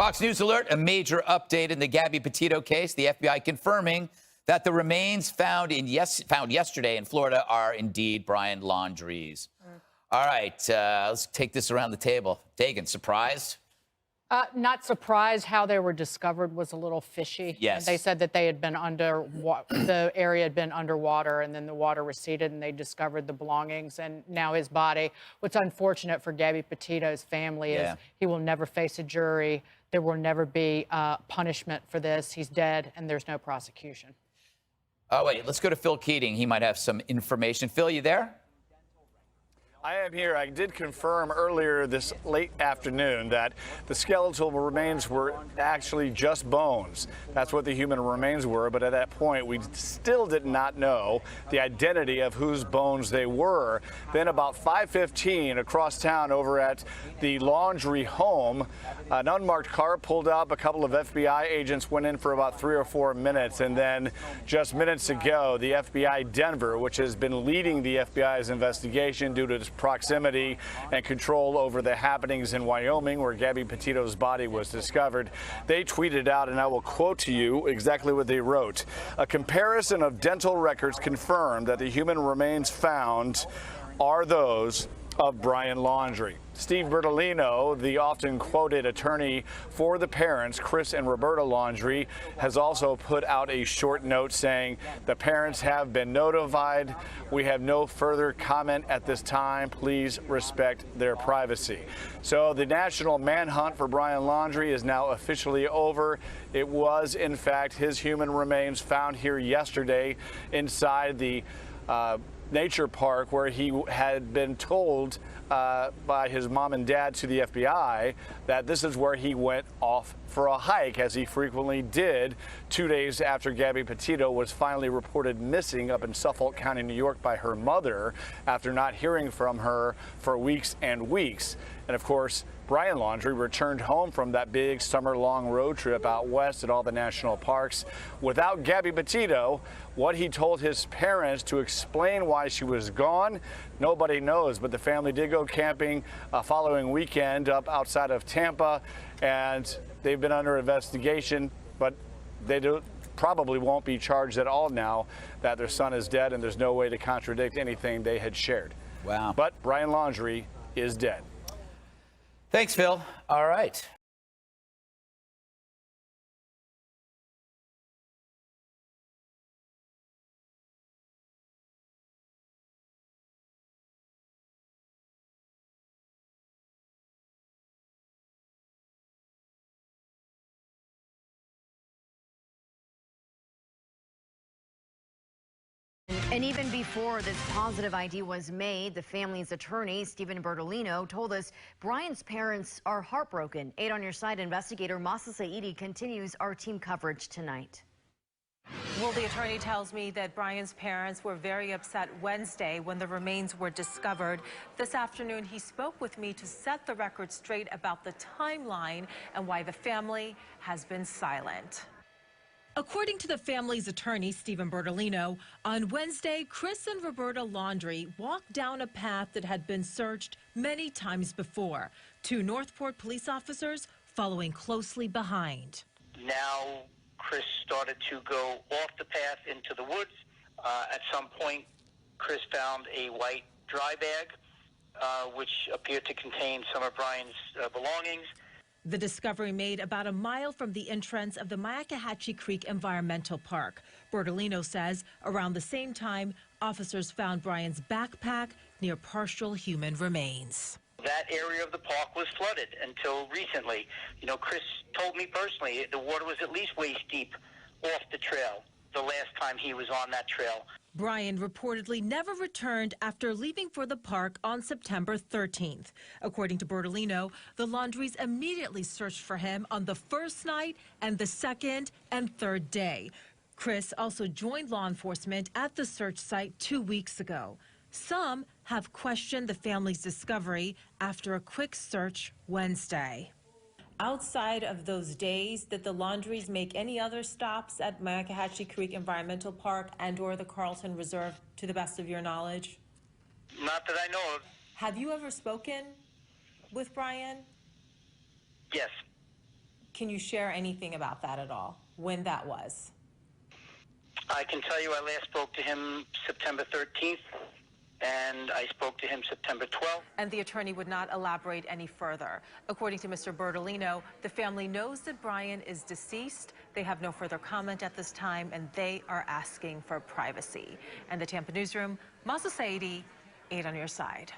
Fox News alert, a major update in the Gabby Petito case. The FBI confirming that the remains found yesterday in Florida are indeed Brian Laundrie's. All right, let's take this around the table. Dagan, surprised? Not surprised. How they were discovered was a little fishy. Yes. They said that they had been the area had been underwater, and then the water receded, and they discovered the belongings, and now his body. What's unfortunate for Gabby Petito's family is he will never face a jury. There will never be punishment for this. He's dead, and there's no prosecution. Oh, wait, let's go to Phil Keating. He might have some information. Phil, you there? I am here. I did confirm earlier this late afternoon that the skeletal remains were actually just bones. That's what the human remains were, but at that point we still did not know the identity of whose bones they were. Then about 5:15 across town over at the Laundrie home, an unmarked car pulled up. A couple of FBI agents went in for about 3 or 4 minutes, and then just minutes ago the FBI Denver, which has been leading the FBI's investigation due to its proximity and control over the happenings in Wyoming where Gabby Petito's body was discovered. They tweeted out, and I will quote to you exactly what they wrote. A comparison of dental records confirmed that the human remains found are those of Brian Laundrie. Steve Bertolino, the often quoted attorney for the parents, Chris and Roberta Laundrie, has also put out a short note saying the parents have been notified. We have no further comment at this time. Please respect their privacy. So the national manhunt for Brian Laundrie is now officially over. It was, in fact, his human remains found here yesterday inside the nature park where he had been told by his mom and dad to the FBI that this is where he went off for a hike, as he frequently did 2 days after Gabby Petito was finally reported missing up in Suffolk County, New York by her mother after not hearing from her for weeks and weeks. And of course, Brian Laundrie returned home from that big summer-long road trip out west at all the national parks without Gabby Petito. What he told his parents to explain why she was gone, nobody knows, but the family did go camping following weekend up outside of Tampa, and they've been under investigation, but they probably won't be charged at all now that their son is dead, and there's no way to contradict anything they had shared. Wow. But Brian Laundrie is dead. Thanks, Phil. All right. And even before this positive ID was made, the family's attorney, Stephen Bertolino, told us Brian's parents are heartbroken. 8 on Your Side investigator Masa Saidi continues our team coverage tonight. Well, the attorney tells me that Brian's parents were very upset Wednesday when the remains were discovered. This afternoon, he spoke with me to set the record straight about the timeline and why the family has been silent. According to the family's attorney, Stephen Bertolino, on Wednesday, Chris and Roberta Laundrie walked down a path that had been searched many times before. 2 Northport police officers following closely behind. Now, Chris started to go off the path into the woods. At some point, Chris found a white dry bag, which appeared to contain some of Brian's belongings. The discovery made about a mile from the entrance of the Myakkahatchee Creek Environmental Park. Bertolino says around the same time, officers found Brian's backpack near partial human remains. That area of the park was flooded until recently. You know, Chris told me personally the water was at least waist deep off the trail the last time he was on that trail. Brian reportedly never returned after leaving for the park on September 13th. According to Bertolino, the Laundries immediately searched for him on the first night and the second and third day. Chris also joined law enforcement at the search site 2 weeks ago. Some have questioned the family's discovery after a quick search Wednesday. Outside of those days, did the Laundries make any other stops at Myakkahatchee Creek Environmental Park and or the Carlton Reserve, to the best of your knowledge? Not that I know of. Have you ever spoken with Brian? Yes. Can you share anything about that at all, when that was? I can tell you I last spoke to him September 13th, and I spoke to him September 12th. And the attorney would not elaborate any further. According to Mr. Bertolino, the family knows that Brian is deceased. They have no further comment at this time, and they are asking for privacy. And the Tampa Newsroom, Masa Saidi, 8 on your side.